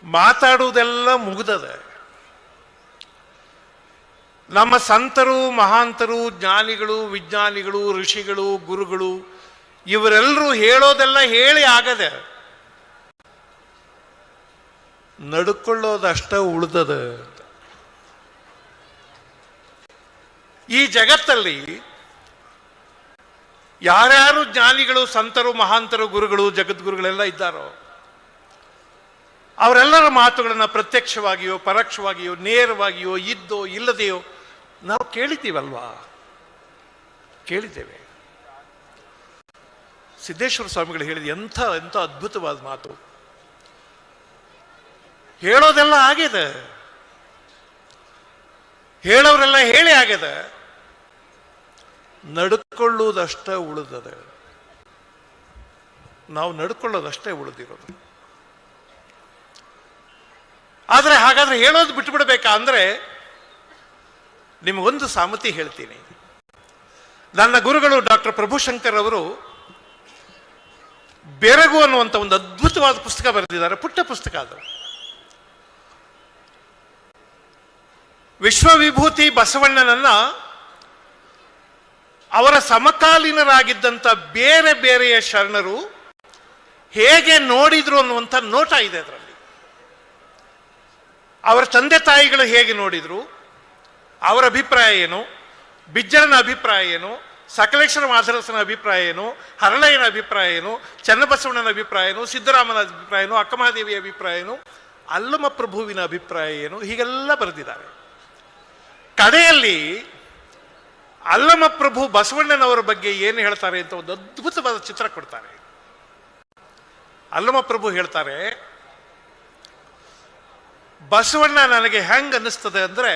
ಮಾತಾಡುವುದೆಲ್ಲ ಮುಗಿದದ. ನಮ್ಮ ಸಂತರು, ಮಹಾಂತರು, ಜ್ಞಾನಿಗಳು, ವಿಜ್ಞಾನಿಗಳು, ಋಷಿಗಳು, ಗುರುಗಳು ಇವರೆಲ್ಲರೂ ಹೇಳೋದೆಲ್ಲ ಹೇಳಿ ಆಗದೆ, ನಡ್ಕೊಳ್ಳೋದಷ್ಟ ಉಳಿದದ. ಈ ಜಗತ್ತಲ್ಲಿ ಯಾರ್ಯಾರು ಜ್ಞಾನಿಗಳು, ಸಂತರು, ಮಹಾಂತರು, ಗುರುಗಳು, ಜಗದ್ಗುರುಗಳೆಲ್ಲ ಇದ್ದಾರೋ ಅವರೆಲ್ಲರ ಮಾತುಗಳನ್ನು ಪ್ರತ್ಯಕ್ಷವಾಗಿಯೋ ಪರೋಕ್ಷವಾಗಿಯೋ ನೇರವಾಗಿಯೋ ಇದ್ದೋ ಇಲ್ಲದೆಯೋ ನಾವು ಕೇಳಿದ್ದೀವಲ್ವಾ? ಕೇಳಿದ್ದೇವೆ. ಸಿದ್ದೇಶ್ವರ ಸ್ವಾಮಿಗಳು ಹೇಳಿದ ಎಂಥ ಎಂಥ ಅದ್ಭುತವಾದ ಮಾತು. ಹೇಳೋದೆಲ್ಲ ಆಗಿದೆ, ಹೇಳೋರೆಲ್ಲ ಹೇಳಿ ಆಗಿದೆ, ನಡ್ಕೊಳ್ಳೋದಷ್ಟೇ ಉಳಿದದೆ. ನಾವು ನಡ್ಕೊಳ್ಳೋದಷ್ಟೇ ಉಳಿದಿರೋದು. ಆದರೆ ಹಾಗಾದ್ರೆ ಹೇಳೋದು ಬಿಟ್ಟು ಬಿಡಬೇಕಾ ಅಂದರೆ ನಿಮಗೊಂದು ಸಾಮತಿ ಹೇಳ್ತೀನಿ. ನನ್ನ ಗುರುಗಳು ಡಾಕ್ಟರ್ ಪ್ರಭುಶಂಕರ್ ಅವರು ಬೆರಗು ಅನ್ನುವಂಥ ಒಂದು ಅದ್ಭುತವಾದ ಪುಸ್ತಕ ಬರೆದಿದ್ದಾರೆ. ಪುಟ್ಟ ಪುಸ್ತಕ ಅದು. ವಿಶ್ವವಿಭೂತಿ ಬಸವಣ್ಣನನ್ನ ಅವರ ಸಮಕಾಲೀನರಾಗಿದ್ದಂಥ ಬೇರೆ ಬೇರೆಯ ಶರಣರು ಹೇಗೆ ನೋಡಿದ್ರು ಅನ್ನುವಂಥ ನೋಟ ಇದೆ ಅದರಲ್ಲಿ. ಅವರ ತಂದೆ ತಾಯಿಗಳು ಹೇಗೆ ನೋಡಿದ್ರು, ಅವರ ಅಭಿಪ್ರಾಯ ಏನು, ಬಿಜ್ಜಳನ ಅಭಿಪ್ರಾಯ ಏನು, ಸಕಲೇಶ್ವರ ಮಾಧರಸನ ಅಭಿಪ್ರಾಯ ಏನು, ಹರಳಯ್ಯನ ಅಭಿಪ್ರಾಯ ಏನು, ಚನ್ನಬಸವಣ್ಣನ ಅಭಿಪ್ರಾಯ ಏನು, ಸಿದ್ದರಾಮನ ಅಭಿಪ್ರಾಯ ಏನು, ಅಕ್ಕಮಹಾದೇವಿಯ ಅಭಿಪ್ರಾಯ ಏನು, ಅಲ್ಲಮ ಪ್ರಭುವಿನ ಅಭಿಪ್ರಾಯ ಏನು, ಹೀಗೆಲ್ಲ ಬರೆದಿದ್ದಾರೆ. ಕಡೆಯಲ್ಲಿ ಅಲ್ಲಮ ಪ್ರಭು ಬಸವಣ್ಣನವರ ಬಗ್ಗೆ ಏನು ಹೇಳ್ತಾರೆ ಅಂತ ಒಂದು ಅದ್ಭುತವಾದ ಚಿತ್ರ ಕೊಡ್ತಾರೆ. ಅಲ್ಲಮ ಪ್ರಭು ಹೇಳ್ತಾರೆ, ಬಸವಣ್ಣ ನನಗೆ ಹೆಂಗ್ ಅನ್ನಿಸ್ತದೆ ಅಂದರೆ,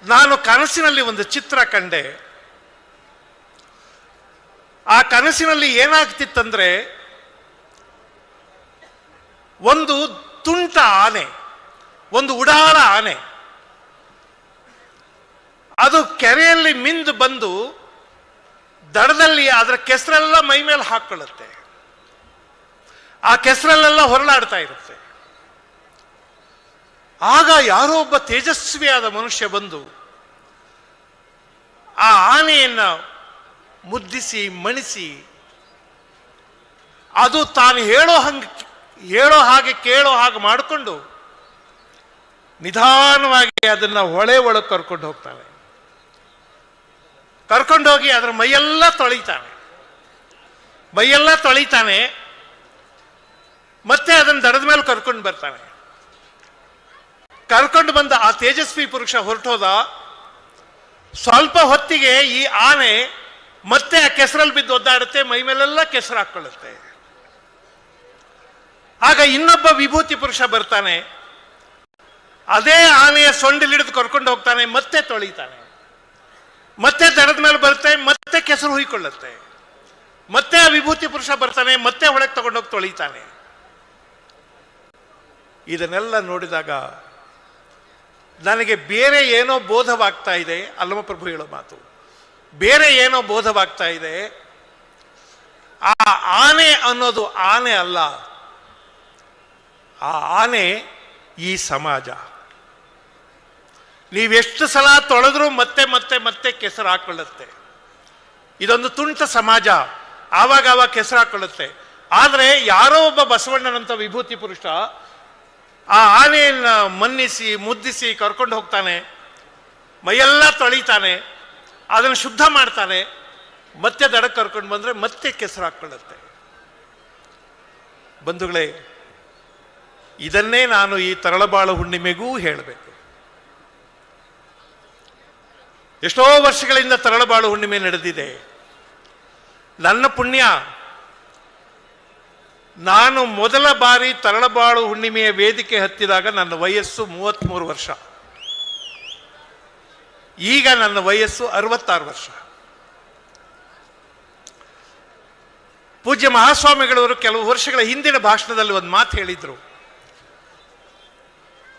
ನಾನು ಕನಸಿನಲ್ಲಿ ಒಂದು ಚಿತ್ರ ಕಂಡೆ. ಆ ಕನಸಿನಲ್ಲಿ ಏನಾಗ್ತಿತ್ತಂದ್ರೆ, ಒಂದು ತುಂಟ ಆನೆ, ಒಂದು ಉಡಾಳ ಆನೆ, ಅದು ಕೆರೆಯಲ್ಲಿ ಮಿಂದು ಬಂದು ದಡದಲ್ಲಿ ಅದರ ಕೆಸರೆಲ್ಲ ಮೈ ಮೇಲೆ ಹಾಕೊಳ್ಳುತ್ತೆ. ಆ ಕೆಸರಲ್ಲೆಲ್ಲ ಹೊರಳಾಡ್ತಾ ಇರುತ್ತೆ. ಆಗ ಯಾರೋ ಒಬ್ಬ ತೇಜಸ್ವಿಯಾದ ಮನುಷ್ಯ ಬಂದು ಆ ಆನೆಯನ್ನ ಮುದ್ದಿಸಿ ಮಣಿಸಿ, ಅದು ತಾನು ಹೇಳೋ ಹಾಗೆ ಕೇಳೋ ಹಾಗೆ ಮಾಡಿಕೊಂಡು ನಿಧಾನವಾಗಿ ಅದನ್ನ ಹೊಳೆ ಒಳಗೆ ಕರ್ಕೊಂಡು ಹೋಗ್ತಾನೆ. ಕರ್ಕೊಂಡೋಗಿ ಅದರ ಮೈಯೆಲ್ಲ ತೊಳಿತಾನೆ. ಮತ್ತೆ ಅದನ್ನು ದಡದ ಮೇಲೆ ಕರ್ಕೊಂಡು ಬರ್ತಾನೆ. ಕರ್ಕೊಂಡು ಬಂದ ಆ ತೇಜಸ್ವಿ ಪುರುಷ ಹೊರಟೋದ. ಸ್ವಲ್ಪ ಹೊತ್ತಿಗೆ ಈ ಆನೆ ಮತ್ತೆ ಆ ಕೆಸರಲ್ಲಿ ಬಿದ್ದು ಒದ್ದಾಡುತ್ತೆ, ಮೈ ಮೇಲೆಲ್ಲ ಕೆಸರು ಹಾಕೊಳ್ಳುತ್ತೆ. ಆಗ ಇನ್ನೊಬ್ಬ ವಿಭೂತಿ ಪುರುಷ ಬರ್ತಾನೆ, ಅದೇ ಆನೆಯ ಸೊಂಡಿಲಿಡಿದು ಕರ್ಕೊಂಡು ಹೋಗ್ತಾನೆ, ಮತ್ತೆ ತೊಳಿತಾನೆ. ಮತ್ತೆ ದಡದ ಮೇಲೆ ಬರುತ್ತೆ, ಮತ್ತೆ ಕೆಸರು ಹುಯ್ಕೊಳ್ಳುತ್ತೆ. ಮತ್ತೆ ಆ ವಿಭೂತಿ ಪುರುಷ ಬರ್ತಾನೆ, ಮತ್ತೆ ಹೊಳಗೆ ತಗೊಂಡೋಗಿ ತೊಳಿತಾನೆ. ಇದನ್ನೆಲ್ಲ ನೋಡಿದಾಗ ನನಗೆ ಬೇರೆ ಏನೋ ಬೋಧವಾಗ್ತಾ ಇದೆ. ಅಲ್ಲಮ ಪ್ರಭು ಹೇಳೋ ಮಾತು ಬೇರೆ ಏನೋ ಬೋಧವಾಗ್ತಾ ಇದೆ. ಆ ಆನೆ ಅನ್ನೋದು ಆನೆ ಅಲ್ಲ, ಆ ಆನೆ ಈ ಸಮಾಜ. ನೀವೆಷ್ಟು ಸಲ ತೊಳೆದ್ರೂ ಮತ್ತೆ ಮತ್ತೆ ಮತ್ತೆ ಕೆಸರು ಹಾಕೊಳ್ಳುತ್ತೆ. ಇದೊಂದು ತುಂಟ ಸಮಾಜ, ಆವಾಗ ಕೆಸರು ಹಾಕೊಳ್ಳುತ್ತೆ. ಆದರೆ ಯಾರೋ ಒಬ್ಬ ಬಸವಣ್ಣನಂತ ವಿಭೂತಿ ಪುರುಷ ಆ ಆನೆಯನ್ನ ಮನ್ನಿಸಿ ಮುದ್ದಿಸಿ ಕರ್ಕೊಂಡು ಹೋಗ್ತಾನೆ, ಮೈಯೆಲ್ಲ ತೊಳಿತಾನೆ, ಅದನ್ನು ಶುದ್ಧ ಮಾಡ್ತಾನೆ, ಮತ್ತೆ ದಡಕ್ಕೆ ಕರ್ಕೊಂಡು ಬಂದರೆ ಮತ್ತೆ ಕೆಸರು ಹಾಕೊಳ್ಳುತ್ತೆ. ಬಂಧುಗಳೇ, ಇದನ್ನೇ ನಾನು ಈ ತರಳಬಾಳು ಹುಣ್ಣಿಮೆಗೂ ಹೇಳಬೇಕು. ಎಷ್ಟೋ ವರ್ಷಗಳಿಂದ ತರಳಬಾಳು ಹುಣ್ಣಿಮೆ ನಡೆದಿದೆ. ನನ್ನ ಪುಣ್ಯ, ನಾನು ಮೊದಲ ಬಾರಿ ತರಳಬಾಳು ಹುಣ್ಣಿಮೆಯ ವೇದಿಕೆ ಹತ್ತಿದಾಗ ನನ್ನ ವಯಸ್ಸು 33 ವರ್ಷ. ಈಗ ನನ್ನ ವಯಸ್ಸು 66 ವರ್ಷ. ಪೂಜ್ಯ ಮಹಾಸ್ವಾಮಿಗಳವರು ಕೆಲವು ವರ್ಷಗಳ ಹಿಂದಿನ ಭಾಷಣದಲ್ಲಿ ಒಂದು ಮಾತು ಹೇಳಿದ್ರು.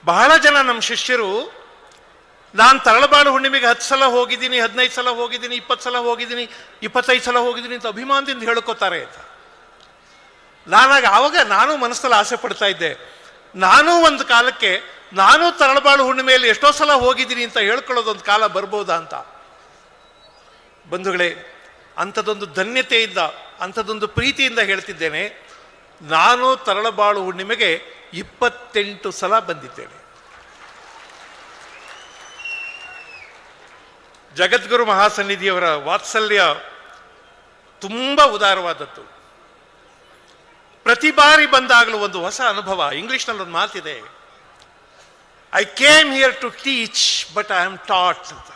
ಬಹಳ ಜನ ನಮ್ಮ ಶಿಷ್ಯರು, ನಾನು ತರಳಬಾಳು ಹುಣ್ಣಿಮೆಗೆ 10 ಸಲ ಹೋಗಿದ್ದೀನಿ, 15 ಸಲ ಹೋಗಿದ್ದೀನಿ, 20 ಸಲ ಹೋಗಿದ್ದೀನಿ, 25 ಸಲ ಹೋಗಿದ್ದೀನಿ ಅಂತ ಅಭಿಮಾನದಿಂದ ಹೇಳ್ಕೋತಾರೆ ಅಂತ. ಆವಾಗ ನಾನು ಮನಸ್ಸಲ್ಲಿ ಆಸೆ ಪಡ್ತಾ ಇದ್ದೆ, ನಾನೂ ಒಂದು ಕಾಲಕ್ಕೆ ನಾನು ತರಳಬಾಳು ಹುಣ್ಣಿಮೆಯಲ್ಲಿ ಎಷ್ಟೋ ಸಲ ಹೋಗಿದ್ದೀನಿ ಅಂತ ಹೇಳ್ಕೊಳ್ಳೋದೊಂದು ಕಾಲ ಬರ್ಬೋದಾ ಅಂತ. ಬಂಧುಗಳೇ, ಅಂಥದ್ದೊಂದು ಧನ್ಯತೆಯಿಂದ, ಅಂಥದ್ದೊಂದು ಪ್ರೀತಿಯಿಂದ ಹೇಳ್ತಿದ್ದೇನೆ, ನಾನು ತರಳಬಾಳು ಹುಣ್ಣಿಮೆಗೆ 28 ಸಲ ಬಂದಿದ್ದೇನೆ. ಜಗದ್ಗುರು ಮಹಾಸನ್ನಿಧಿಯವರ ವಾತ್ಸಲ್ಯ ತುಂಬ ಉದಾರವಾದದ್ದು. ಪ್ರತಿ ಬಾರಿ ಬಂದಾಗಲೂ ಒಂದು ಹೊಸ ಅನುಭವ. ಇಂಗ್ಲಿಷ್ನಲ್ಲಿ ಒಂದು ಮಾತಿದೆ, I came here to teach but I am taught ಅಂತ.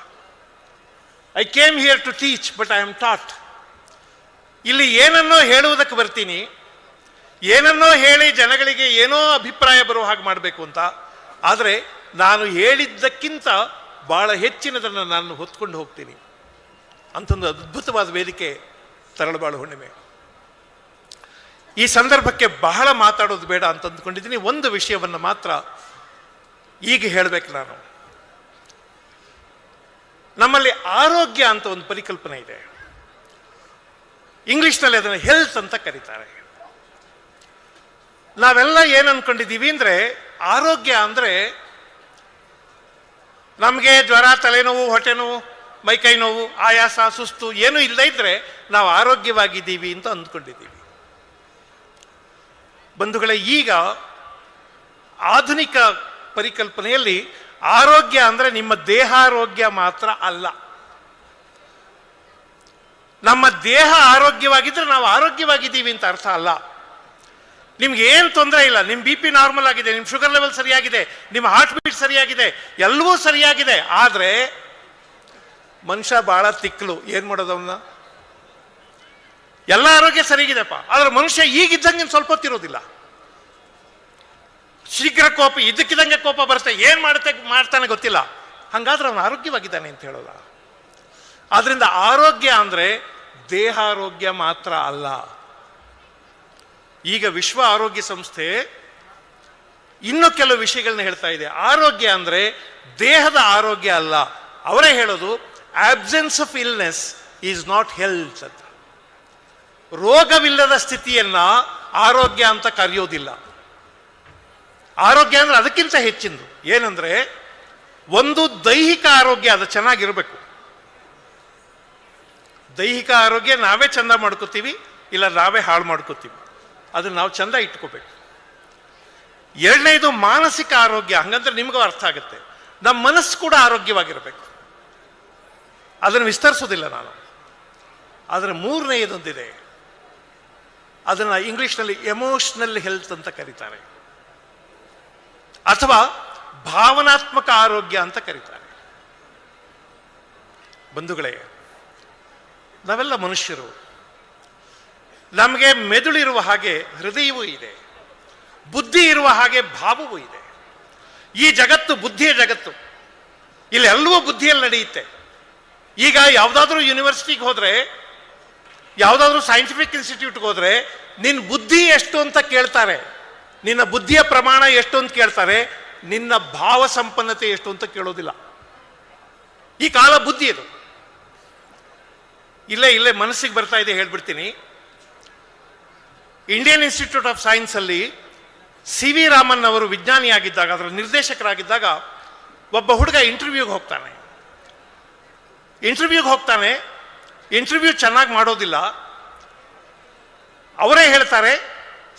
I came here to teach but I am taught. ಇಲ್ಲಿ ಏನನ್ನೋ ಹೇಳುವುದಕ್ಕೆ ಬರ್ತೀನಿ, ಏನನ್ನೋ ಹೇಳಿ ಜನಗಳಿಗೆ ಏನೋ ಅಭಿಪ್ರಾಯ ಬರೋ ಹಾಗೆ ಮಾಡಬೇಕು ಅಂತ. ಆದರೆ ನಾನು ಹೇಳಿದ್ದಕ್ಕಿಂತ ಭಾಳ ಹೆಚ್ಚಿನದನ್ನು ನಾನು ಹೊತ್ಕೊಂಡು ಹೋಗ್ತೀನಿ. ಅಂಥೊಂದು ಅದ್ಭುತವಾದ ವೇದಿಕೆ ತರಳಬಾಳು ಹುಣ್ಣಿಮೆ. ಈ ಸಂದರ್ಭಕ್ಕೆ ಬಹಳ ಮಾತಾಡೋದು ಬೇಡ ಅಂತ ಅಂದ್ಕೊಂಡಿದ್ದೀನಿ. ಒಂದು ವಿಷಯವನ್ನು ಮಾತ್ರ ಈಗ ಹೇಳಬೇಕು ನಾನು. ನಮ್ಮಲ್ಲಿ ಆರೋಗ್ಯ ಅಂತ ಒಂದು ಪರಿಕಲ್ಪನೆ ಇದೆ. ಇಂಗ್ಲಿಷ್ನಲ್ಲಿ ಅದನ್ನು ಹೆಲ್ತ್ ಅಂತ ಕರೀತಾರೆ. ನಾವೆಲ್ಲ ಏನು ಅಂದ್ಕೊಂಡಿದ್ದೀವಿ ಅಂದರೆ, ಆರೋಗ್ಯ ಅಂದರೆ ನಮಗೆ ಜ್ವರ, ತಲೆನೋವು, ಹೊಟ್ಟೆ ನೋವು, ಮೈಕೈ ನೋವು, ಆಯಾಸ, ಸುಸ್ತು ಏನೂ ಇಲ್ಲದೇ ಇದ್ದರೆ ನಾವು ಆರೋಗ್ಯವಾಗಿದ್ದೀವಿ ಅಂತ ಅಂದ್ಕೊಂಡಿದ್ದೀವಿ. ಬಂಧುಗಳೇ, ಈಗ ಆಧುನಿಕ ಪರಿಕಲ್ಪನೆಯಲ್ಲಿ ಆರೋಗ್ಯ ಅಂದರೆ ನಿಮ್ಮ ದೇಹಾರೋಗ್ಯ ಮಾತ್ರ ಅಲ್ಲ. ನಮ್ಮ ದೇಹ ಆರೋಗ್ಯವಾಗಿದ್ದರೆ ನಾವು ಆರೋಗ್ಯವಾಗಿದ್ದೀವಿ ಅಂತ ಅರ್ಥ ಅಲ್ಲ. ನಿಮ್ಗೆ ಏನು ತೊಂದರೆ ಇಲ್ಲ, ನಿಮ್ಮ ಬಿ ಪಿ ನಾರ್ಮಲ್ ಆಗಿದೆ, ನಿಮ್ಮ ಶುಗರ್ ಲೆವೆಲ್ ಸರಿಯಾಗಿದೆ, ನಿಮ್ಮ ಹಾರ್ಟ್ ಬೀಟ್ ಸರಿಯಾಗಿದೆ, ಎಲ್ಲವೂ ಸರಿಯಾಗಿದೆ. ಆದರೆ ಮನುಷ್ಯ ಭಾಳ ತಿಕ್ಕಲು, ಏನು ಮಾಡೋದು ಅವನ್ನ? ಎಲ್ಲ ಆರೋಗ್ಯ ಸರಿಯಾಗಿದೆಪ್ಪ, ಆದರೆ ಮನುಷ್ಯ ಈಗಿದ್ದಂಗೆ ಸ್ವಲ್ಪ ಹೊತ್ತಿರೋದಿಲ್ಲ. ಶೀಘ್ರ ಕೋಪ, ಇದ್ದಕ್ಕಿದ್ದಂಗೆ ಕೋಪ ಬರುತ್ತೆ, ಏನು ಮಾಡ್ತಾನೆ ಗೊತ್ತಿಲ್ಲ. ಹಾಗಾದ್ರೆ ಅವನು ಆರೋಗ್ಯವಾಗಿದ್ದಾನೆ ಅಂತ ಹೇಳೋಲ್ಲ. ಆದ್ರಿಂದ ಆರೋಗ್ಯ ಅಂದರೆ ದೇಹಾರೋಗ್ಯ ಮಾತ್ರ ಅಲ್ಲ. ಈಗ ವಿಶ್ವ ಆರೋಗ್ಯ ಸಂಸ್ಥೆ ಇನ್ನೂ ಕೆಲವು ವಿಷಯಗಳನ್ನ ಹೇಳ್ತಾ ಇದೆ. ಆರೋಗ್ಯ ಅಂದರೆ ದೇಹದ ಆರೋಗ್ಯ ಅಲ್ಲ. ಅವರೇ ಹೇಳೋದು, absence of illness is not health ಅಂತ. ರೋಗವಿಲ್ಲದ ಸ್ಥಿತಿಯನ್ನ ಆರೋಗ್ಯ ಅಂತ ಕರೆಯೋದಿಲ್ಲ. ಆರೋಗ್ಯ ಅಂದ್ರೆ ಅದಕ್ಕಿಂತ ಹೆಚ್ಚಿಂದು. ಏನಂದ್ರೆ, ಒಂದು ದೈಹಿಕ ಆರೋಗ್ಯ, ಅದು ಚೆನ್ನಾಗಿರ್ಬೇಕು. ದೈಹಿಕ ಆರೋಗ್ಯ ನಾವೇ ಚಂದ ಮಾಡ್ಕೋತೀವಿ, ಇಲ್ಲ ನಾವೇ ಹಾಳು ಮಾಡ್ಕೋತೀವಿ. ಅದನ್ನು ನಾವು ಚಂದ ಇಟ್ಕೋಬೇಕು. ಎರಡನೇದು ಮಾನಸಿಕ ಆರೋಗ್ಯ. ಹಂಗಂದ್ರೆ ನಿಮಗೂ ಅರ್ಥ ಆಗುತ್ತೆ, ನಮ್ಮ ಮನಸ್ಸು ಕೂಡ ಆರೋಗ್ಯವಾಗಿರಬೇಕು. ಅದನ್ನು ವಿಸ್ತರಿಸೋದಿಲ್ಲ ನಾನು. ಆದರೆ ಮೂರನೆಯದೊಂದಿದೆ, ಅದನ್ನು ಇಂಗ್ಲಿಷ್ನಲ್ಲಿ ಎಮೋಷನಲ್ ಹೆಲ್ತ್ ಅಂತ ಕರೀತಾರೆ, ಅಥವಾ ಭಾವನಾತ್ಮಕ ಆರೋಗ್ಯ ಅಂತ ಕರೀತಾರೆ. ಬಂಧುಗಳೇ, ನಾವೆಲ್ಲ ಮನುಷ್ಯರು. ನಮಗೆ ಮೆದುಳಿರುವ ಹಾಗೆ ಹೃದಯವೂ ಇದೆ, ಬುದ್ಧಿ ಇರುವ ಹಾಗೆ ಭಾವವೂ ಇದೆ. ಈ ಜಗತ್ತು ಬುದ್ಧಿಯ ಜಗತ್ತು. ಇಲ್ಲಿ ಎಲ್ಲವೂ ಬುದ್ಧಿಯಲ್ಲಿ ನಡೆಯುತ್ತೆ. ಈಗ ಯಾವುದಾದ್ರೂ ಯೂನಿವರ್ಸಿಟಿಗೆ ಹೋದರೆ, ಯಾವುದಾದ್ರೂ ಸೈಂಟಿಫಿಕ್ ಇನ್ಸ್ಟಿಟ್ಯೂಟ್ಗೆ ಹೋದರೆ, ನಿನ್ನ ಬುದ್ಧಿ ಎಷ್ಟು ಅಂತ ಕೇಳ್ತಾರೆ, ನಿನ್ನ ಬುದ್ಧಿಯ ಪ್ರಮಾಣ ಎಷ್ಟು ಅಂತ ಕೇಳ್ತಾರೆ, ನಿನ್ನ ಭಾವ ಸಂಪನ್ನತೆ ಎಷ್ಟು ಅಂತ ಕೇಳೋದಿಲ್ಲ. ಈ ಕಾಲ ಬುದ್ಧಿ ಇದು. ಇಲ್ಲೇ ಮನಸ್ಸಿಗೆ ಬರ್ತಾ ಇದೆ, ಹೇಳ್ಬಿಡ್ತೀನಿ. ಇಂಡಿಯನ್ ಇನ್ಸ್ಟಿಟ್ಯೂಟ್ ಆಫ್ ಸೈನ್ಸ್ ಅಲ್ಲಿ CV ರಾಮನ್ ಅವರು ವಿಜ್ಞಾನಿಯಾಗಿದ್ದಾಗ, ಅದರ ನಿರ್ದೇಶಕರಾಗಿದ್ದಾಗ, ಒಬ್ಬ ಹುಡುಗ ಇಂಟರ್ವ್ಯೂಗೆ ಹೋಗ್ತಾನೆ. ಇಂಟರ್ವ್ಯೂ ಚೆನ್ನಾಗಿ ಮಾಡೋದಿಲ್ಲ. ಅವರೇ ಹೇಳ್ತಾರೆ,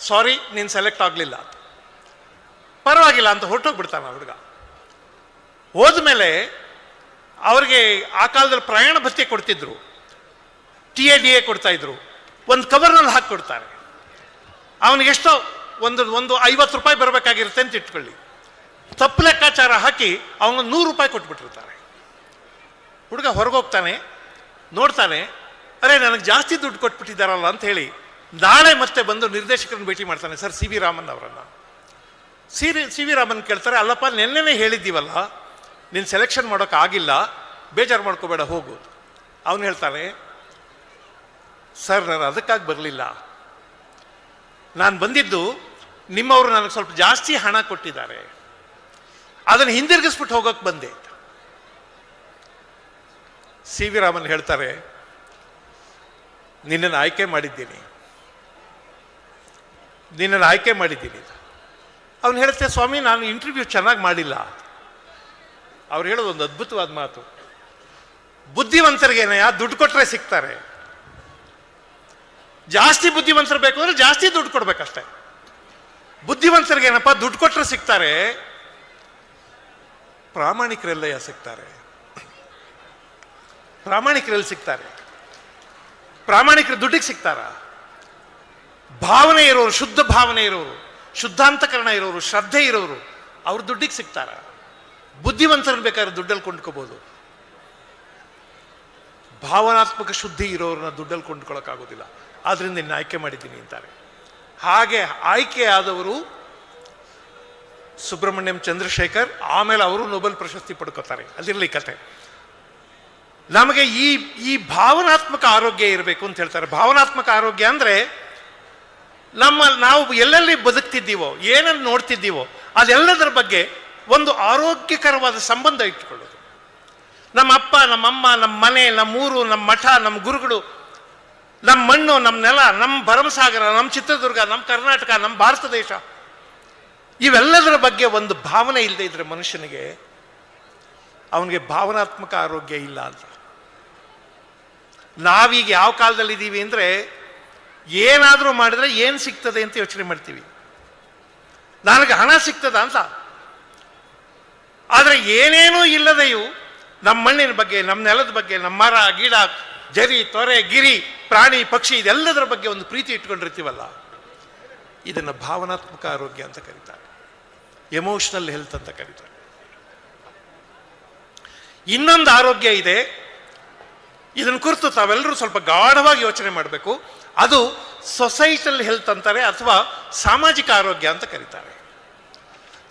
ಸಾರಿ, ನೀನು ಸೆಲೆಕ್ಟ್ ಆಗಲಿಲ್ಲ. ಪರವಾಗಿಲ್ಲ ಅಂತ ಹೊರಟೋಗ್ಬಿಡ್ತಾನೆ ಹುಡುಗ. ಹೋದ್ಮೇಲೆ ಅವ್ರಿಗೆ ಆ ಕಾಲದಲ್ಲಿ ಪ್ರಯಾಣ ಭತ್ಯೆ ಕೊಡ್ತಿದ್ರು, TADA ಕೊಡ್ತಾ ಇದ್ರು. ಒಂದು ಕವರ್ನಲ್ಲಿ ಹಾಕಿ ಕೊಡ್ತಾರೆ. ಅವನಿಗೆಷ್ಟೋ ಒಂದು 50 ರೂಪಾಯಿ ಬರಬೇಕಾಗಿರುತ್ತೆ ಅಂತ ಇಟ್ಕೊಳ್ಳಿ. ತಪ್ಪು ಲೆಕ್ಕಾಚಾರ ಹಾಕಿ ಅವನು 100 ರೂಪಾಯಿ ಕೊಟ್ಬಿಟ್ಟಿರ್ತಾರೆ. ಹುಡುಗ ಹೊರಗೋಗ್ತಾನೆ, ನೋಡ್ತಾನೆ, ಅರೆ ನನಗೆ ಜಾಸ್ತಿ ದುಡ್ಡು ಕೊಟ್ಬಿಟ್ಟಿದ್ದಾರಲ್ಲ ಅಂತ ಹೇಳಿ ನಾಳೆ ಮತ್ತೆ ಬಂದು ನಿರ್ದೇಶಕರನ್ನು ಭೇಟಿ ಮಾಡ್ತಾನೆ, ಸರ್ CV ರಾಮನ್ ಅವರನ್ನು. CV ರಾಮನ್ ಕೇಳ್ತಾರೆ, ಅಲ್ಲಪ್ಪ ನೆನ್ನೆನೇ ಹೇಳಿದ್ದೀವಲ್ಲ, ನೀನು ಸೆಲೆಕ್ಷನ್ ಮಾಡೋಕ್ಕಾಗಿಲ್ಲ, ಬೇಜಾರು ಮಾಡ್ಕೋಬೇಡ, ಹೋಗು. ಅವನು ಹೇಳ್ತಾನೆ, ಸರ್ ನಾನು ಅದಕ್ಕಾಗಿ ಬರಲಿಲ್ಲ, ನಾನು ಬಂದಿದ್ದು ನಿಮ್ಮವರು ನನಗೆ ಸ್ವಲ್ಪ ಜಾಸ್ತಿ ಹಣ ಕೊಟ್ಟಿದ್ದಾರೆ, ಅದನ್ನು ಹಿಂದಿರುಗಿಸ್ಬಿಟ್ಟು ಹೋಗೋಕೆ ಬಂದೆ. CV ರಾಮನ್ ಹೇಳ್ತಾರೆ, ನಿನ್ನನ್ನು ಆಯ್ಕೆ ಮಾಡಿದ್ದೀನಿ, ನಿನ್ನನ್ನು ಆಯ್ಕೆ ಮಾಡಿದ್ದೀನಿ. ಅವನು ಹೇಳುತ್ತೆ, ಸ್ವಾಮಿ ನಾನು ಇಂಟರ್ವ್ಯೂ ಚೆನ್ನಾಗಿ ಮಾಡಿಲ್ಲ. ಅವ್ರು ಹೇಳೋದು ಒಂದು ಅದ್ಭುತವಾದ ಮಾತು, ಬುದ್ಧಿವಂತರಿಗೇನಯ್ಯ ದುಡ್ಡು ಕೊಟ್ಟರೆ ಸಿಗ್ತಾರೆ, ಜಾಸ್ತಿ ಬುದ್ಧಿವಂತರು ಬೇಕು ಅಂದರೆ ಜಾಸ್ತಿ ದುಡ್ಡು ಕೊಡ್ಬೇಕಷ್ಟೆ. ಬುದ್ಧಿವಂತರಿಗೇನಪ್ಪ ದುಡ್ಡು ಕೊಟ್ಟರೆ ಸಿಗ್ತಾರೆ, ಪ್ರಾಮಾಣಿಕರೆಲ್ಲಯ್ಯ ಸಿಗ್ತಾರೆ. ಪ್ರಾಮಾಣಿಕರೆಲ್ಲಿ ಸಿಗ್ತಾರೆ? ಪ್ರಾಮಾಣಿಕರು ದುಡ್ಡಿಗೆ ಸಿಗ್ತಾರ? ಭಾವನೆ ಇರೋರು, ಶುದ್ಧ ಭಾವನೆ ಇರೋರು, ಶುದ್ಧಾಂತಕರಣ ಇರೋರು, ಶ್ರದ್ಧೆ ಇರೋರು, ಅವ್ರು ದುಡ್ಡಿಗೆ ಸಿಗ್ತಾರ? ಬುದ್ಧಿವಂತರನ್ನು ಬೇಕಾದ್ರೆ ದುಡ್ಡಲ್ಲಿ ಕೊಂಡ್ಕೋಬಹುದು, ಭಾವನಾತ್ಮಕ ಶುದ್ಧಿ ಇರೋರನ್ನ ದುಡ್ಡಲ್ಲಿ ಕೊಂಡ್ಕೊಳ್ಳೋಕ್ಕಾಗೋದಿಲ್ಲ. ಆದ್ರಿಂದ ಇನ್ನು ಆಯ್ಕೆ ಮಾಡಿದ್ದೀನಿ ಅಂತಾರೆ. ಹಾಗೆ ಆಯ್ಕೆಯಾದವರು ಸುಬ್ರಹ್ಮಣ್ಯಂ ಚಂದ್ರಶೇಖರ್, ಆಮೇಲೆ ಅವರು ನೊಬೆಲ್ ಪ್ರಶಸ್ತಿ ಪಡ್ಕೋತಾರೆ. ಅದಿರಲಿ ಕತೆ. ನಮಗೆ ಈ ಭಾವನಾತ್ಮಕ ಆರೋಗ್ಯ ಇರಬೇಕು ಅಂತ ಹೇಳ್ತಾರೆ. ಭಾವನಾತ್ಮಕ ಆರೋಗ್ಯ ಅಂದರೆ ನಾವು ಎಲ್ಲೆಲ್ಲಿ ಬದುಕ್ತಿದ್ದೀವೋ, ಏನನ್ನು ನೋಡ್ತಿದ್ದೀವೋ ಅದೆಲ್ಲದರ ಬಗ್ಗೆ ಒಂದು ಆರೋಗ್ಯಕರವಾದ ಸಂಬಂಧ ಇಟ್ಟುಕೊಳ್ಳೋದು. ನಮ್ಮ ಅಪ್ಪ, ನಮ್ಮಮ್ಮ, ನಮ್ಮ ಮನೆ, ನಮ್ಮೂರು, ನಮ್ಮ ಮಠ, ನಮ್ಮ ಗುರುಗಳು, ನಮ್ಮ ಮಣ್ಣು, ನಮ್ಮ ನೆಲ, ನಮ್ಮ ಭರಮಸಾಗರ, ನಮ್ಮ ಚಿತ್ರದುರ್ಗ, ನಮ್ಮ ಕರ್ನಾಟಕ, ನಮ್ಮ ಭಾರತ ದೇಶ, ಇವೆಲ್ಲದರ ಬಗ್ಗೆ ಒಂದು ಭಾವನೆ ಇಲ್ಲದೆ ಇದ್ರೆ ಮನುಷ್ಯನಿಗೆ, ಅವನಿಗೆ ಭಾವನಾತ್ಮಕ ಆರೋಗ್ಯ ಇಲ್ಲ ಅಂತ. ನಾವೀಗ ಯಾವ ಕಾಲದಲ್ಲಿ ಇದ್ದೀವಿ ಅಂದರೆ, ಏನಾದರೂ ಮಾಡಿದ್ರೆ ಏನು ಸಿಗ್ತದೆ ಅಂತ ಯೋಚನೆ ಮಾಡ್ತೀವಿ. ನನಗೆ ಹಣ ಸಿಗ್ತದ ಅಂತ. ಆದರೆ ಏನೇನೂ ಇಲ್ಲದೆಯೂ ನಮ್ಮ ಮಣ್ಣಿನ ಬಗ್ಗೆ, ನಮ್ಮ ನೆಲದ ಬಗ್ಗೆ, ನಮ್ಮ ಮರ, ಗಿಡ, ಜರಿ, ತೊರೆ, ಗಿರಿ, ಪ್ರಾಣಿ, ಪಕ್ಷಿ, ಇದೆಲ್ಲದರ ಬಗ್ಗೆ ಒಂದು ಪ್ರೀತಿ ಇಟ್ಕೊಂಡಿರ್ತೀವಲ್ಲ, ಇದನ್ನು ಭಾವನಾತ್ಮಕ ಆರೋಗ್ಯ ಅಂತ ಕರೀತಾರೆ, ಎಮೋಷನಲ್ ಹೆಲ್ತ್ ಅಂತ ಕರೀತಾರೆ. ಇನ್ನೊಂದು ಆರೋಗ್ಯ ಇದೆ, ಇದನ್ನು ಕುರಿತು ತಾವೆಲ್ಲರೂ ಸ್ವಲ್ಪ ಗಾಢವಾಗಿ ಯೋಚನೆ ಮಾಡಬೇಕು. ಅದು ಸೊಸೈಟಲ್ ಹೆಲ್ತ್ ಅಂತಾರೆ, ಅಥವಾ ಸಾಮಾಜಿಕ ಆರೋಗ್ಯ ಅಂತ ಕರೀತಾರೆ.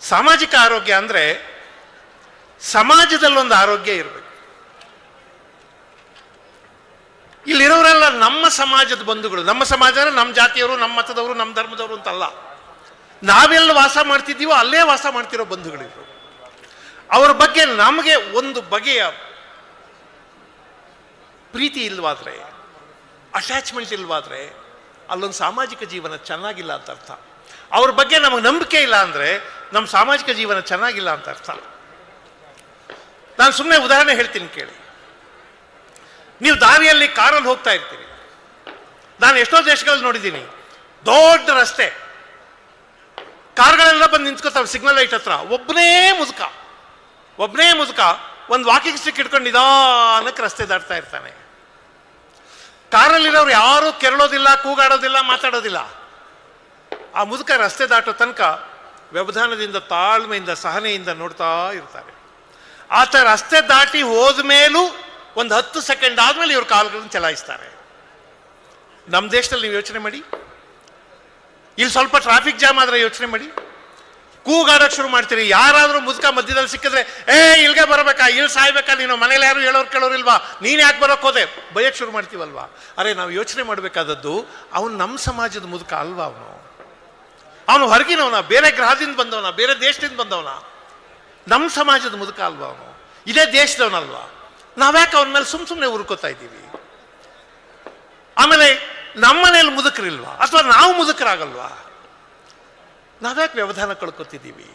ಸಾಮಾಜಿಕ ಆರೋಗ್ಯ ಅಂದರೆ ಸಮಾಜದಲ್ಲೊಂದು ಆರೋಗ್ಯ ಇರಬೇಕು. ಇಲ್ಲಿರೋರೆಲ್ಲ ನಮ್ಮ ಸಮಾಜದ ಬಂಧುಗಳು. ನಮ್ಮ ಸಮಾಜ ಅಂದರೆ ನಮ್ಮ ಜಾತಿಯವರು, ನಮ್ಮ ಮತದವರು, ನಮ್ಮ ಧರ್ಮದವರು ಅಂತಲ್ಲ. ನಾವೆಲ್ಲ ವಾಸ ಮಾಡ್ತಿದ್ದೀವೋ ಅಲ್ಲೇ ವಾಸ ಮಾಡ್ತಿರೋ ಬಂಧುಗಳಿದ್ರು. ಅವರ ಬಗ್ಗೆ ನಮಗೆ ಒಂದು ಬಗೆಯ ಪ್ರೀತಿ ಇಲ್ವಾದ್ರೆ, ಅಟ್ಯಾಚ್ಮೆಂಟ್ ಇಲ್ವಾದ್ರೆ, ಅಲ್ಲೊಂದು ಸಾಮಾಜಿಕ ಜೀವನ ಚೆನ್ನಾಗಿಲ್ಲ ಅಂತ ಅರ್ಥ. ಅವ್ರ ಬಗ್ಗೆ ನಮಗೆ ನಂಬಿಕೆ ಇಲ್ಲ ಅಂದರೆ ನಮ್ಮ ಸಾಮಾಜಿಕ ಜೀವನ ಚೆನ್ನಾಗಿಲ್ಲ ಅಂತ ಅರ್ಥ. ನಾನು ಸುಮ್ಮನೆ ಉದಾಹರಣೆ ಹೇಳ್ತೀನಿ ಕೇಳಿ. ನೀವು ದಾರಿಯಲ್ಲಿ ಕಾರಲ್ಲಿ ಹೋಗ್ತಾ ಇರ್ತೀರಿ. ನಾನು ಎಷ್ಟೋ ದೇಶಗಳಲ್ಲಿ ನೋಡಿದ್ದೀನಿ, ದೊಡ್ಡ ರಸ್ತೆ, ಕಾರ್ಗಳೆಲ್ಲ ಬಂದು ನಿಂತ್ಕೋತಾವೆ ಸಿಗ್ನಲ್ ಲೈಟ್ ಹತ್ರ. ಒಬ್ಬನೇ ಮುದುಕ ಒಂದು ವಾಕಿಂಗ್ ಸ್ಟಿಕ್ ಇಟ್ಕೊಂಡು ನಿಧಾನಕ್ಕೆ ರಸ್ತೆ ದಾಟ್ತಾ ಇರ್ತಾನೆ. ಕಾರಲ್ಲಿರೋರು ಯಾರೂ ಕೆರಳೋದಿಲ್ಲ, ಕೂಗಾಡೋದಿಲ್ಲ, ಮಾತಾಡೋದಿಲ್ಲ. ಆ ಮುದುಕ ರಸ್ತೆ ದಾಟೋ ತನಕ ವ್ಯವಧಾನದಿಂದ, ತಾಳ್ಮೆಯಿಂದ, ಸಹನೆಯಿಂದ ನೋಡ್ತಾ ಇರ್ತಾರೆ. ಆತ ರಸ್ತೆ ದಾಟಿ ಹೋದ ಮೇಲೂ ಒಂದು 10 ಸೆಕೆಂಡ್ ಆದಮೇಲೆ ಇವ್ರ ಕಾಲುಗಳನ್ನು ಚಲಾಯಿಸ್ತಾರೆ. ನಮ್ಮ ದೇಶದಲ್ಲಿ ನೀವು ಯೋಚನೆ ಮಾಡಿ, ಇಲ್ಲಿ ಸ್ವಲ್ಪ ಟ್ರಾಫಿಕ್ ಜಾಮ್ ಆದರೆ ಯೋಚನೆ ಮಾಡಿ, ಕೂಗಾಡೋಕೆ ಶುರು ಮಾಡ್ತೀರಿ. ಯಾರಾದರೂ ಮುದುಕ ಮಧ್ಯದಲ್ಲಿ ಸಿಕ್ಕಿದ್ರೆ, ಇಲ್ಲಿಗೆ ಬರಬೇಕಾ, ಇಲ್ಲಿ ಸಾಯ್ಬೇಕಾ, ನೀನು ಮನೇಲಿ ಯಾರು ಹೇಳೋರು ಕೇಳೋರಿಲ್ವಾ, ನೀನು ಯಾಕೆ ಬರೋಕೆ ಹೋದೆ, ಬಯಕ್ಕೆ ಶುರು ಮಾಡ್ತೀವಲ್ವಾ. ಅರೆ, ನಾವು ಯೋಚನೆ ಮಾಡಬೇಕಾದದ್ದು, ಅವನು ನಮ್ಮ ಸಮಾಜದ ಮುದುಕ ಅಲ್ವಾ. ಅವನು ಹೊರಗಿನವನ, ಬೇರೆ ಗ್ರಹದಿಂದ ಬಂದವನ, ಬೇರೆ ದೇಶದಿಂದ ಬಂದವನ, ನಮ್ಮ ಸಮಾಜದ ಮುದುಕ ಅಲ್ವಾ ಅವನು, ಇದೇ ದೇಶದವನಲ್ವಾ. ನಾವ್ಯಾಕೆ ಅವನ ಮೇಲೆ ಸುಮ್ಮನೆ ಉರ್ಕೋತಾ ಇದ್ದೀವಿ? ಆಮೇಲೆ ನಮ್ಮ ಮನೇಲಿ ಮುದುಕರಿಲ್ವಾ, ಅಥವಾ ನಾವು ಮುದುಕರಾಗಲ್ವಾ? ನಾವ್ಯಾಕೆ ವ್ಯವಧಾನ ಕಳ್ಕೊತಿದ್ದೀವಿ?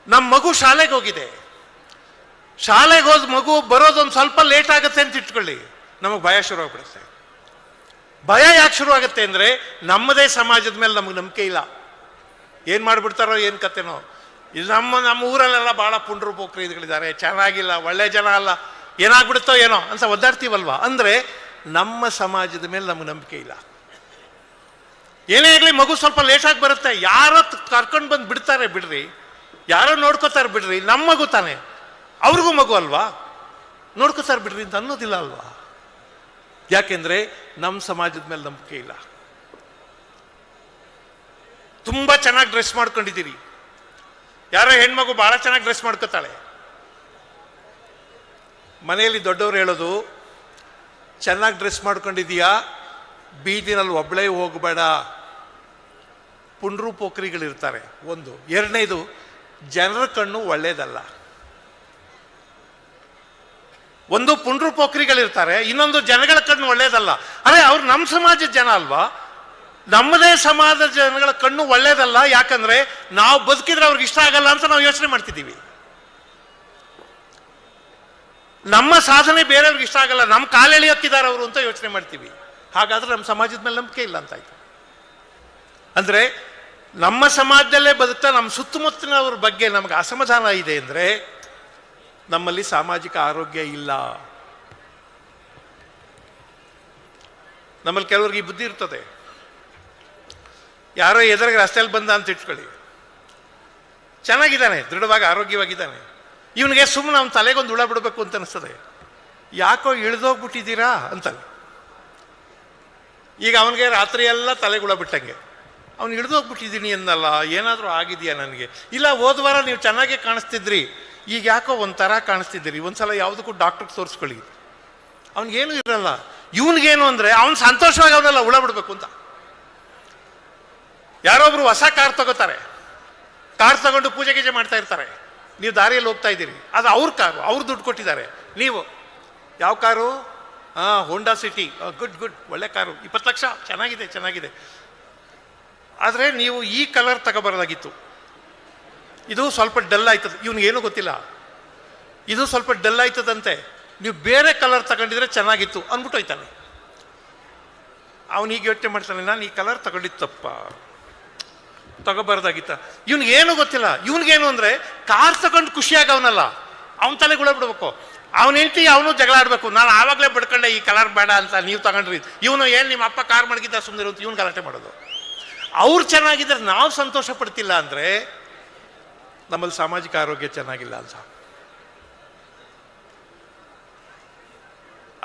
ನಮ್ಮ ಮಗು ಶಾಲೆಗೆ ಹೋಗಿದೆ, ಶಾಲೆಗೆ ಹೋದ ಮಗು ಬರೋದೊಂದು ಸ್ವಲ್ಪ ಲೇಟ್ ಆಗುತ್ತೆ ಅಂತ ಇಟ್ಕೊಳ್ಳಿ, ನಮಗೆ ಭಯ ಶುರುವಾಗ್ಬಿಡುತ್ತೆ. ಭಯ ಯಾಕೆ ಶುರುವಾಗುತ್ತೆ ಅಂದರೆ, ನಮ್ಮದೇ ಸಮಾಜದ ಮೇಲೆ ನಮಗೆ ನಂಬಿಕೆ ಇಲ್ಲ. ಏನು ಮಾಡಿಬಿಡ್ತಾರೋ ಏನು ಕತೆನೋ. ಇದು ನಮ್ಮ ಊರಲ್ಲೆಲ್ಲ ಭಾಳ ಪುಂಡ್ರು ಪೋಖ್ರಿಗಳಿದ್ದಾರೆ, ಚೆನ್ನಾಗಿಲ್ಲ, ಒಳ್ಳೆ ಜನ ಅಲ್ಲ, ಏನಾಗ್ಬಿಡುತ್ತೋ ಏನೋ ಅಂತ ಒದ್ದಾಡ್ತೀವಲ್ವ. ಅಂದರೆ ನಮ್ಮ ಸಮಾಜದ ಮೇಲೆ ನಮಗೆ ನಂಬಿಕೆ ಇಲ್ಲ. ಏನೇ ಆಗಲಿ, ಮಗು ಸ್ವಲ್ಪ ಲೇಟಾಗಿ ಬರುತ್ತೆ, ಯಾರೋ ಕರ್ಕೊಂಡು ಬಂದು ಬಿಡ್ತಾರೆ ಬಿಡ್ರಿ, ಯಾರೋ ನೋಡ್ಕೋತಾರೆ ಬಿಡ್ರಿ, ನಮ್ಮ ಮಗು ತಾನೆ, ಅವ್ರಿಗೂ ಮಗು ಅಲ್ವಾ, ನೋಡ್ಕೋತಾರೆ ಬಿಡ್ರಿ ಅಂತ ಅನ್ನೋದಿಲ್ಲ ಅಲ್ವಾ. ಯಾಕೆಂದರೆ ನಮ್ಮ ಸಮಾಜದ ಮೇಲೆ ನಂಬಿಕೆ ಇಲ್ಲ. ತುಂಬ ಚೆನ್ನಾಗಿ ಡ್ರೆಸ್ ಮಾಡ್ಕೊಂಡಿದ್ದೀರಿ, ಯಾರೋ ಹೆಣ್ಮಗು ಭಾಳ ಚೆನ್ನಾಗಿ ಡ್ರೆಸ್ ಮಾಡ್ಕೋತಾಳೆ, ಮನೆಯಲ್ಲಿ ದೊಡ್ಡವರು ಹೇಳೋದು, ಚೆನ್ನಾಗಿ ಡ್ರೆಸ್ ಮಾಡ್ಕೊಂಡಿದೀಯಾ, ಬೀದಿನಲ್ಲಿ ಒಬ್ಬಳೇ ಹೋಗಬೇಡ, ಪುಂಡ್ರು ಪೋಖ್ರಿಗಳಿರ್ತಾರೆ. ಒಂದು. ಎರಡನೇದು, ಜನರ ಕಣ್ಣು ಒಳ್ಳೇದಲ್ಲ. ಒಂದು ಪುಂಡ್ರು ಪೋಖ್ರಿಗಳಿರ್ತಾರೆ, ಇನ್ನೊಂದು ಜನಗಳ ಕಣ್ಣು ಒಳ್ಳೇದಲ್ಲ. ಅರೆ ಅವ್ರು ನಮ್ಮ ಸಮಾಜದ ಜನ ಅಲ್ವಾ? ನಮ್ಮದೇ ಸಮಾಜದ ಜನಗಳ ಕಣ್ಣು ಒಳ್ಳೇದಲ್ಲ, ಯಾಕಂದ್ರೆ ನಾವು ಬದುಕಿದ್ರೆ ಅವ್ರಿಗೆ ಇಷ್ಟ ಆಗಲ್ಲ ಅಂತ ನಾವು ಯೋಚನೆ ಮಾಡ್ತಿದ್ದೀವಿ. ನಮ್ಮ ಸಾಧನೆ ಬೇರೆಯವ್ರಿಗೆ ಇಷ್ಟ ಆಗಲ್ಲ, ನಮ್ಮ ಕಾಲೆಳೆಯೋಕ್ಕಿದ್ದಾರೆ ಅವರು ಅಂತ ಯೋಚನೆ ಮಾಡ್ತೀವಿ. ಹಾಗಾದ್ರೆ ನಮ್ಮ ಸಮಾಜದ ಮೇಲೆ ನಂಬಿಕೆ ಇಲ್ಲ ಅಂತ ಆಯ್ತು. ಅಂದ್ರೆ ನಮ್ಮ ಸಮಾಜದಲ್ಲೇ ಬದುಕ್ತಾ ನಮ್ಮ ಸುತ್ತಮುತ್ತಲಿನವ್ರ ಬಗ್ಗೆ ನಮಗೆ ಅಸಮಾಧಾನ ಇದೆ ಅಂದರೆ ನಮ್ಮಲ್ಲಿ ಸಾಮಾಜಿಕ ಆರೋಗ್ಯ ಇಲ್ಲ. ನಮ್ಮಲ್ಲಿ ಕೆಲವ್ರಿಗೆ ಈ ಬುದ್ಧಿ ಇರ್ತದೆ, ಯಾರೋ ಎದುರಿಗೆ ರಸ್ತೆಯಲ್ಲಿ ಬಂದ ಅಂತ ಇಟ್ಕೊಳ್ಳಿ, ಚೆನ್ನಾಗಿದ್ದಾನೆ, ದೃಢವಾಗಿ ಆರೋಗ್ಯವಾಗಿದ್ದಾನೆ, ಇವನಿಗೆ ಸುಮ್ಮನೆ ಅವನ ತಲೆಗೊಂದು ಹುಳ ಬಿಡಬೇಕು ಅಂತ ಅನಿಸ್ತದೆ. ಯಾಕೋ ಇಳಿದೋಗ್ಬಿಟ್ಟಿದ್ದೀರಾ ಅಂತಲ್ಲ. ಈಗ ಅವನಿಗೆ ರಾತ್ರಿ ಎಲ್ಲ ತಲೆಗೆ ಹುಳ ಬಿಟ್ಟಂಗೆ, ಅವ್ನು ಹಿಡಿದೋಗ್ಬಿಟ್ಟಿದ್ದೀನಿ ಅನ್ನಲ್ಲ, ಏನಾದರೂ ಆಗಿದೆಯಾ ನನಗೆ? ಇಲ್ಲ, ಹೋದ ವಾರ ನೀವು ಚೆನ್ನಾಗೇ ಕಾಣಿಸ್ತಿದ್ರಿ, ಈಗ ಯಾಕೋ ಒಂಥರ ಕಾಣಿಸ್ತಿದ್ದೀರಿ, ಒಂದ್ಸಲ ಯಾವುದಕ್ಕೂ ಡಾಕ್ಟ್ರಿಗೆ ತೋರಿಸ್ಕೊಳ್ಳಿ. ಅವ್ನಿಗೇನು ಇರಲ್ಲ. ಇವನಿಗೇನು ಅಂದರೆ ಅವ್ನು ಸಂತೋಷವಾಗಿ ಅವನೆಲ್ಲ ಹುಳ ಬಿಡಬೇಕು ಅಂತ. ಯಾರೊಬ್ರು ಹೊಸ ಕಾರ್ ತಗೋತಾರೆ, ಕಾರ್ ತಗೊಂಡು ಪೂಜೆ ಗೀಜೆ ಮಾಡ್ತಾ ಇರ್ತಾರೆ, ನೀವು ದಾರಿಯಲ್ಲಿ ಹೋಗ್ತಾ ಇದ್ದೀರಿ, ಅದು ಅವ್ರ ಕಾರು, ಅವ್ರು ದುಡ್ಡು ಕೊಟ್ಟಿದ್ದಾರೆ. ನೀವು ಯಾವ car? Honda City, good good, ಒಳ್ಳೆ ಕಾರು, 20 ಲಕ್ಷ, ಚೆನ್ನಾಗಿದೆ ಚೆನ್ನಾಗಿದೆ. ಆದರೆ ನೀವು ಈ ಕಲರ್ ತಗೋಬಾರ್ದಾಗಿತ್ತು, ಇದು ಸ್ವಲ್ಪ ಡಲ್ ಆಯ್ತದೆ. ಇವನಿಗೇನು ಗೊತ್ತಿಲ್ಲ, ಇದು ಸ್ವಲ್ಪ ಡಲ್ ಆಯ್ತದಂತೆ, ನೀವು ಬೇರೆ ಕಲರ್ ತಗೊಂಡಿದ್ರೆ ಚೆನ್ನಾಗಿತ್ತು ಅಂದ್ಬಿಟ್ಟು ಹೋಯ್ತಾನೆ. ಅವನೀಗ ಯೋಚನೆ ಮಾಡ್ತಾನೆ, ನಾನು ಈ ಕಲರ್ ತಗೊಂಡಿತ್ತಪ್ಪ, ತಗೋಬಾರ್ದಾಗಿತ್ತ. ಇವನಿಗೇನು ಗೊತ್ತಿಲ್ಲ. ಇವನಿಗೇನು ಅಂದರೆ ಕಾರ್ ತಗೊಂಡು ಖುಷಿಯಾಗಿ ಅವನಲ್ಲ, ಅವನ ತಲೆಗೆ ಹುಳ ಬಿಡ್ಬೇಕು. ಅವನ ಹೆಂಡತಿ ಅವನು ಜಗಳ ಆಡಬೇಕು, ನಾನು ಆವಾಗಲೇ ಬಿಡ್ಕೊಂಡೆ ಈ ಕಲರ್ ಬೇಡ ಅಂತ, ನೀವು ತಗೊಂಡ್ರಿ. ಇವನು ಏನು ನಿಮ್ಮ ಅಪ್ಪ ಕಾರ್ ಮಡಗಿದ್ದ ಸುಮ್ಮನೆ ಅಂತ ಇವನು ಗಲಾಟೆ ಮಾಡೋದು. ಅವ್ರು ಚೆನ್ನಾಗಿದ್ರೆ ನಾವು ಸಂತೋಷ ಪಡ್ತಿಲ್ಲ ಅಂದರೆ ನಮ್ಮಲ್ಲಿ ಸಾಮಾಜಿಕ ಆರೋಗ್ಯ ಚೆನ್ನಾಗಿಲ್ಲ ಅಂತ.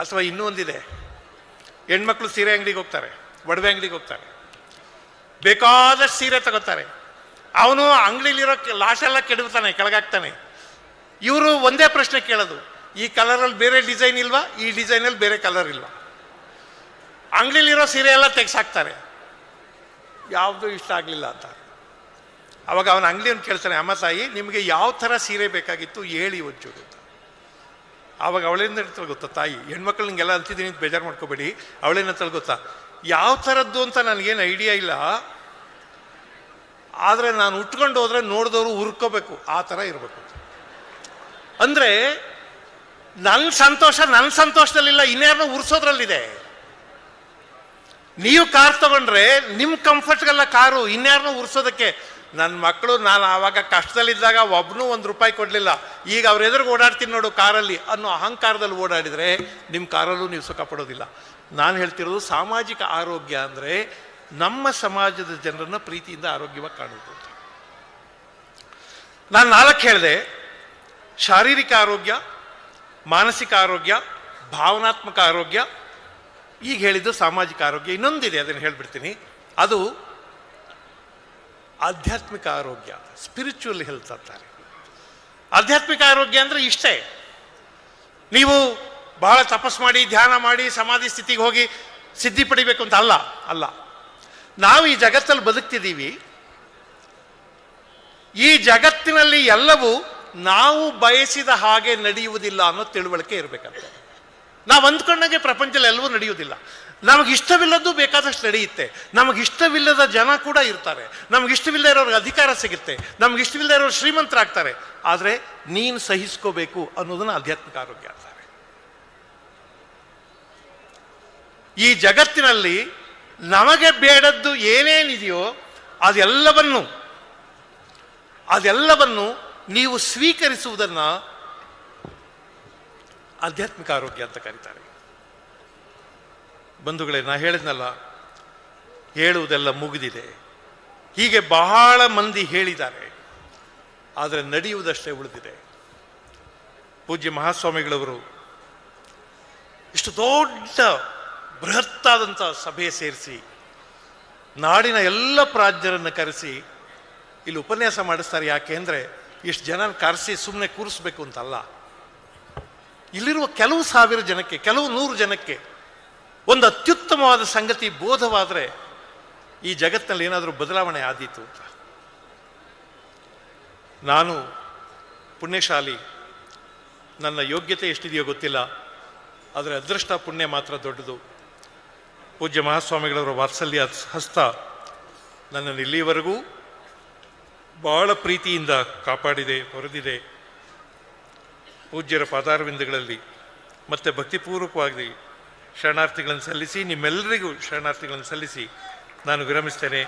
ಅಥವಾ ಇನ್ನೂ ಒಂದಿದೆ, ಹೆಣ್ಮಕ್ಳು ಸೀರೆ ಅಂಗಡಿಗೆ ಹೋಗ್ತಾರೆ, ಒಡವೆ ಅಂಗಡಿಗೆ ಹೋಗ್ತಾರೆ, ಬೇಕಾದಷ್ಟು ಸೀರೆ ತಗೋತಾರೆ. ಅವನು ಅಂಗಡಿಲಿರೋ ಲಾಶೆಲ್ಲ ಕೆಡವ್ತಾನೆ, ಕೆಳಗಾಗ್ತಾನೆ. ಇವರು ಒಂದೇ ಪ್ರಶ್ನೆ ಕೇಳೋದು, ಈ ಕಲರಲ್ಲಿ ಬೇರೆ ಡಿಸೈನ್ ಇಲ್ವಾ, ಈ ಡಿಸೈನಲ್ಲಿ ಬೇರೆ ಕಲರ್ ಇಲ್ವಾ? ಅಂಗಡಿಲಿರೋ ಸೀರೆ ಎಲ್ಲ ತೆಗೆಸಾಕ್ತಾರೆ, ಯಾವುದೂ ಇಷ್ಟ ಆಗಲಿಲ್ಲ ಅಂತ. ಅವಾಗ ಅವನ ಅಂಗಡಿಯನ್ನು ಕೇಳ್ತಾನೆ, ಅಮ್ಮ ತಾಯಿ ನಿಮಗೆ ಯಾವ ಥರ ಸೀರೆ ಬೇಕಾಗಿತ್ತು ಹೇಳಿ ಒಂಚೂರು ಅಂತ. ಆವಾಗ ಅವಳೇನು ಹೇಳ್ತಾಳೆ ಗೊತ್ತಾ, ತಾಯಿ ಹೆಣ್ಮಕ್ಳು ನಿಂಗೆಲ್ಲ ಅಂತಿದ್ದೀನಿ ಅಂತ ಬೇಜಾರು ಮಾಡ್ಕೋಬೇಡಿ, ಅವಳೇನಂತೇಳಿ ಗೊತ್ತಾ, ಯಾವ ಥರದ್ದು ಅಂತ ನನಗೇನು ಐಡಿಯಾ ಇಲ್ಲ, ಆದರೆ ನಾನು ಉಟ್ಕೊಂಡು ಹೋದ್ರೆ ನೋಡಿದವರು ಹುರ್ಕೋಬೇಕು, ಆ ಥರ ಇರಬೇಕು. ಅಂದರೆ ನನ್ನ ಸಂತೋಷದಲ್ಲಿಲ್ಲ, ಇನ್ಯಾರನ್ನ ಉರ್ಸೋದ್ರಲ್ಲಿದೆ. ನೀವು ಕಾರ್ ತಗೊಂಡ್ರೆ ನಿಮ್ಮ ಕಂಫರ್ಟ್ಗೆಲ್ಲ ಕಾರು, ಇನ್ಯಾರನ್ನೂ ಉರ್ಸೋದಕ್ಕೆ. ನನ್ನ ಮಕ್ಕಳು ನಾನು ಆವಾಗ ಕಷ್ಟದಲ್ಲಿದ್ದಾಗ ಒಬ್ಬನೂ ₹1 ಕೊಡಲಿಲ್ಲ, ಈಗ ಅವ್ರ ಎದುರಿಗೆ ಓಡಾಡ್ತೀನಿ ನೋಡು ಕಾರಲ್ಲಿ ಅನ್ನೋ ಅಹಂಕಾರದಲ್ಲಿ ಓಡಾಡಿದರೆ ನಿಮ್ಮ ಕಾರಲ್ಲೂ ನೀವು ಸುಖ ಪಡೋದಿಲ್ಲ. ನಾನು ಹೇಳ್ತಿರೋದು ಸಾಮಾಜಿಕ ಆರೋಗ್ಯ ಅಂದರೆ ನಮ್ಮ ಸಮಾಜದ ಜನರನ್ನು ಪ್ರೀತಿಯಿಂದ ಆರೋಗ್ಯವಾಗಿ ಕಾಣುವುದು. ನಾನು 4 ಹೇಳಿದೆ, ಶಾರೀರಿಕ ಆರೋಗ್ಯ, ಮಾನಸಿಕ ಆರೋಗ್ಯ, ಭಾವನಾತ್ಮಕ ಆರೋಗ್ಯ, ಈಗ ಹೇಳಿದ್ದು ಸಾಮಾಜಿಕ ಆರೋಗ್ಯ. ಇನ್ನೊಂದಿದೆ, ಅದನ್ನು ಹೇಳ್ಬಿಡ್ತೀನಿ, ಅದು ಆಧ್ಯಾತ್ಮಿಕ ಆರೋಗ್ಯ, ಸ್ಪಿರಿಚುವಲ್ ಹೆಲ್ತ್ ಅಂತಾರೆ. ಆಧ್ಯಾತ್ಮಿಕ ಆರೋಗ್ಯ ಅಂದರೆ ಇಷ್ಟೇ, ನೀವು ಬಹಳ ತಪಸ್ ಮಾಡಿ ಧ್ಯಾನ ಮಾಡಿ ಸಮಾಧಿ ಸ್ಥಿತಿಗೆ ಹೋಗಿ ಸಿದ್ಧಿ ಪಡಿಬೇಕು ಅಂತ ಅಲ್ಲ. ಅಲ್ಲ, ನಾವು ಈ ಜಗತ್ತಲ್ಲಿ ಬದುಕ್ತಿದ್ದೀವಿ, ಈ ಜಗತ್ತಿನಲ್ಲಿ ಎಲ್ಲವೂ ನಾವು ಬಯಸಿದ ಹಾಗೆ ನಡೆಯುವುದಿಲ್ಲ ಅನ್ನೋ ತಿಳುವಳಿಕೆ ಇರಬೇಕಂತೆ. ನಾವು ಅಂದ್ಕೊಂಡಾಗೆ ಪ್ರಪಂಚದಲ್ಲಿ ಎಲ್ಲವೂ ನಡೆಯುವುದಿಲ್ಲ. ನಮಗಿಷ್ಟವಿಲ್ಲದ್ದು ಬೇಕಾದಷ್ಟು ನಡೆಯುತ್ತೆ, ನಮಗಿಷ್ಟವಿಲ್ಲದ ಜನ ಕೂಡ ಇರ್ತಾರೆ, ನಮಗಿಷ್ಟವಿಲ್ಲದೆ ಇರೋರಿಗೆ ಅಧಿಕಾರ ಸಿಗುತ್ತೆ, ನಮಗಿಷ್ಟವಿಲ್ಲದೆ ಇರೋರು ಶ್ರೀಮಂತರಾಗ್ತಾರೆ. ಆದರೆ ನೀನು ಸಹಿಸ್ಕೋಬೇಕು ಅನ್ನೋದನ್ನ ಆಧ್ಯಾತ್ಮಿಕ ಆರೋಗ್ಯ ಅಂತಾರೆ. ಈ ಜಗತ್ತಿನಲ್ಲಿ ನಮಗೆ ಬೇಡದ್ದು ಏನೇನಿದೆಯೋ ಅದೆಲ್ಲವನ್ನು ನೀವು ಸ್ವೀಕರಿಸುವುದನ್ನು ಆಧ್ಯಾತ್ಮಿಕ ಆರೋಗ್ಯ ಅಂತ ಕರೀತಾರೆ. ಬಂಧುಗಳೇ, ನಾ ಹೇಳಿದ್ನಲ್ಲ, ಹೇಳುವುದೆಲ್ಲ ಮುಗಿದಿದೆ. ಹೀಗೆ ಬಹಳ ಮಂದಿ ಹೇಳಿದ್ದಾರೆ, ಆದರೆ ನಡೆಯುವುದಷ್ಟೇ ಉಳಿದಿದೆ. ಪೂಜ್ಯ ಮಹಾಸ್ವಾಮಿಗಳವರು ಇಷ್ಟು ದೊಡ್ಡ ಬೃಹತ್ತಾದಂಥ ಸಭೆ ಸೇರಿಸಿ ನಾಡಿನ ಎಲ್ಲ ಪ್ರಾಜ್ಞರನ್ನು ಕರೆಸಿ ಇಲ್ಲಿ ಉಪನ್ಯಾಸ ಮಾಡಿಸ್ತಾರೆ. ಯಾಕೆ ಅಂದರೆ ಇಷ್ಟು ಜನನ ಕರೆಸಿ ಸುಮ್ಮನೆ ಕೂರಿಸ್ಬೇಕು ಅಂತಲ್ಲ, ಇಲ್ಲಿರುವ ಕೆಲವು ಸಾವಿರ ಜನಕ್ಕೆ, ಕೆಲವು 100 ಜನಕ್ಕೆ ಒಂದು ಅತ್ಯುತ್ತಮವಾದ ಸಂಗತಿ ಬೋಧವಾದರೆ ಈ ಜಗತ್ತಿನಲ್ಲಿ ಏನಾದರೂ ಬದಲಾವಣೆ ಆದೀತು ಅಂತ. ನಾನು ಪುಣ್ಯಶಾಲಿ, ನನ್ನ ಯೋಗ್ಯತೆ ಎಷ್ಟಿದೆಯೋ ಗೊತ್ತಿಲ್ಲ, ಆದರೆ ಅದೃಷ್ಟ ಪುಣ್ಯ ಮಾತ್ರ ದೊಡ್ಡದು. ಪೂಜ್ಯ ಮಹಾಸ್ವಾಮಿಗಳವರ ವಾತ್ಸಲ್ಯ ಹಸ್ತ ನನ್ನನ್ನು ಇಲ್ಲಿವರೆಗೂ ಬಹಳ ಪ್ರೀತಿಯಿಂದ ಕಾಪಾಡಿದೆ, ಹೊರೆದಿದೆ. ಪೂಜ್ಯರ ಪಾದಾರವಿಂದಗಳಲ್ಲಿ ಮತ್ತೆ ಭಕ್ತಿಪೂರ್ವಕವಾಗಿ ಶರಣಾರ್ಥಿಗಳನ್ನು ಸಲ್ಲಿಸಿ, ನಿಮ್ಮೆಲ್ಲರಿಗೂ ಶರಣಾರ್ಥಿಗಳನ್ನು ಸಲ್ಲಿಸಿ ನಾನು ವಿರಮಿಸ್ತೇನೆ.